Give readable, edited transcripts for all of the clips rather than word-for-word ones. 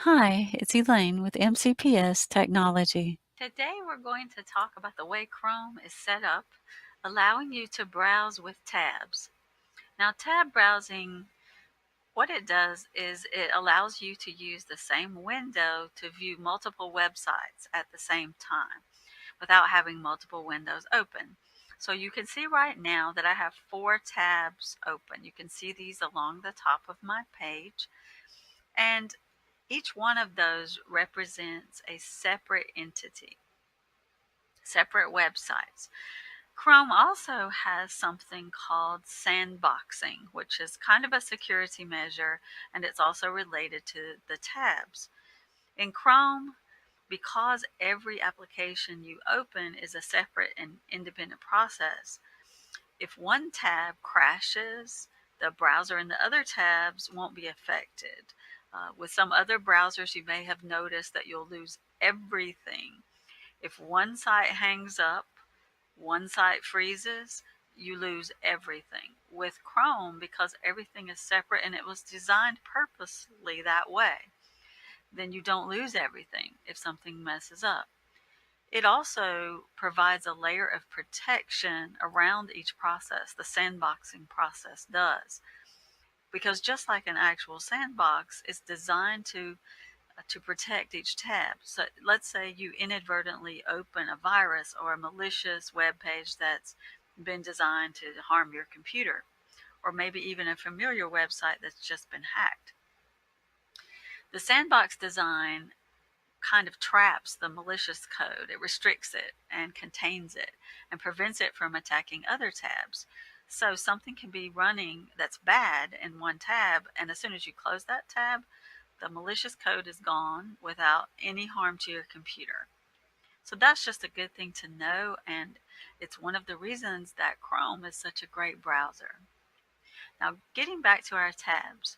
Hi, it's Elaine with MCPS Technology. Today we're going to talk about the way Chrome is set up, allowing you to browse with tabs. Now, tab browsing, what it does is it allows you to use the same window to view multiple websites at the same time without having multiple windows open. So you can see right now that I have 4 tabs open. You can see these along the top of my page, and each one of those represents a separate entity, separate websites. Chrome also has something called sandboxing, which is kind of a security measure, and it's also related to the tabs. In Chrome, because every application you open is a separate and independent process, if one tab crashes, the browser in the other tabs won't be affected. With some other browsers, you may have noticed that you'll lose everything. If one site hangs up, one site freezes, you lose everything. With Chrome, because everything is separate and it was designed purposely that way, then you don't lose everything if something messes up. It also provides a layer of protection around each process. The sandboxing process does. Because just like an actual sandbox, it's designed to protect each tab. So let's say you inadvertently open a virus or a malicious web page that's been designed to harm your computer, or maybe even a familiar website that's just been hacked. The sandbox design kind of traps the malicious code. It restricts it and contains it and prevents it from attacking other tabs. So something can be running that's bad in one tab, and as soon as you close that tab, the malicious code is gone without any harm to your computer. So that's just a good thing to know, and it's one of the reasons that Chrome is such a great browser. Now, getting back to our tabs,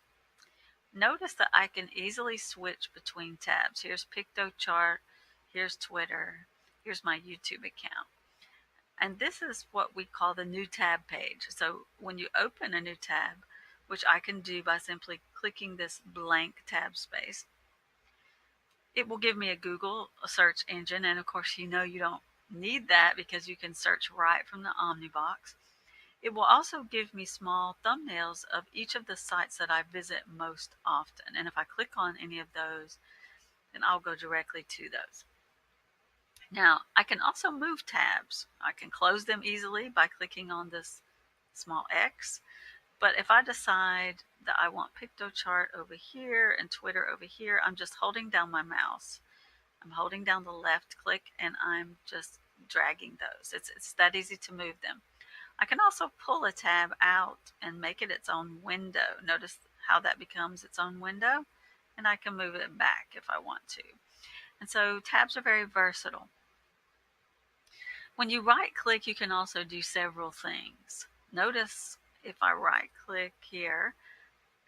notice that I can easily switch between tabs. Here's PictoChart, here's Twitter, here's my YouTube account. And this is what we call the new tab page. So when you open a new tab, which I can do by simply clicking this blank tab space, it will give me a Google search engine. And of course, you don't need that because you can search right from the Omnibox. It will also give me small thumbnails of each of the sites that I visit most often. And if I click on any of those, then I'll go directly to those. Now, I can also move tabs. I can close them easily by clicking on this small X. But if I decide that I want PictoChart over here and Twitter over here, I'm just holding down my mouse. I'm holding down the left click and I'm just dragging those. It's that easy to move them. I can also pull a tab out and make it its own window. Notice how that becomes its own window, and I can move it back if I want to. And so tabs are very versatile. When you right click, you can also do several things. Notice if I right click here,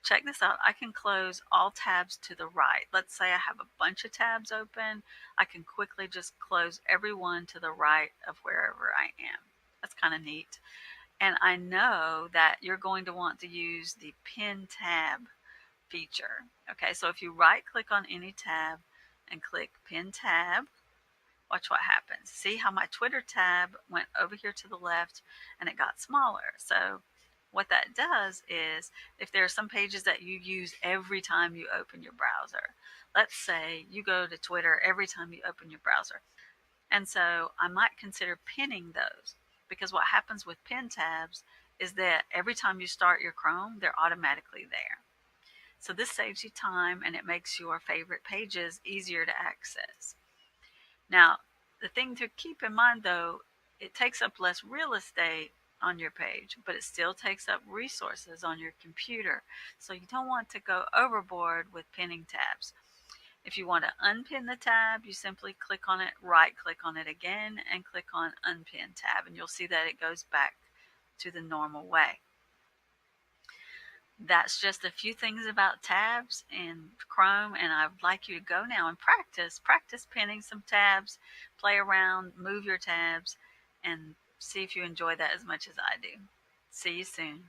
check this out. I can close all tabs to the right. Let's say I have a bunch of tabs open. I can quickly just close every one to the right of wherever I am. That's kind of neat. And I know that you're going to want to use the pin tab feature. Okay, so if you right click on any tab and click pin tab, watch what happens. See how my Twitter tab went over here to the left and it got smaller. So what that does is if there are some pages that you use every time you open your browser, let's say you go to Twitter every time you open your browser. And so I might consider pinning those, because what happens with pin tabs is that every time you start your Chrome, they're automatically there. So this saves you time and it makes your favorite pages easier to access. Now, the thing to keep in mind though, it takes up less real estate on your page, but it still takes up resources on your computer. So you don't want to go overboard with pinning tabs. If you want to unpin the tab, you simply click on it, right click on it again, and click on Unpin tab, and you'll see that it goes back to the normal way. That's just a few things about tabs in Chrome, and I'd like you to go now and practice pinning some tabs, play around, move your tabs, and see if you enjoy that as much as I do. See you soon.